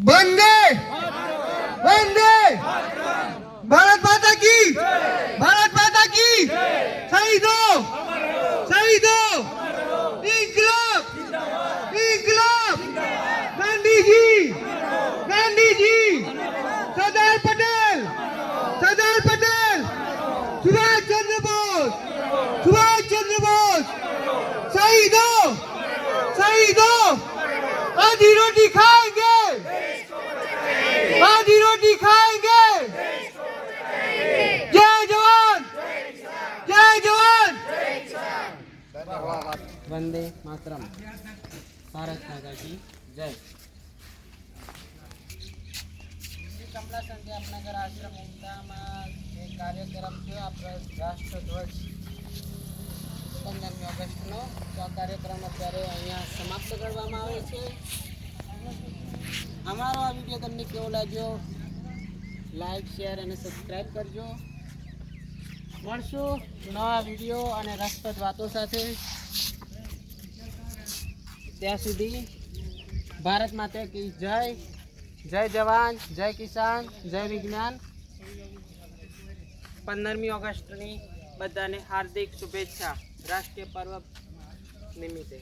वंदे वंदे भारत माता की शहीदों शहीदों इंकलाब इंकलाब गांधी जी सरदार पटेल सुभाष चंद्र बोस शहीदों आधी रोटी खाएंगे जय जवान वंदे मातरम। भारत माता की जय। कमला संध्या अपना आश्रम ઉમદામાં એક કાર્યક્રમ થયો આપણો રાષ્ટ્રધ્વજ 15મી ઓગસ્ટનો તો આ કાર્યક્રમ અત્યારે અહીંયા સમાપ્ત કરવામાં આવે છે। અમારો આ વિડીયો તમને કેવો લાગ્યો લાઈક શેર અને સબસ્ક્રાઈબ કરજો। મળશું નવા વિડીયો અને રસપ્રદ વાતો સાથે। ત્યાં સુધી ભારત માતા કી જય। જય જવાન જય કિસાન જય વિજ્ઞાન। 15મી ઓગસ્ટની બધાને હાર્દિક શુભેચ્છા રાષ્ટ્રીય પર્વ નિમિત્તે।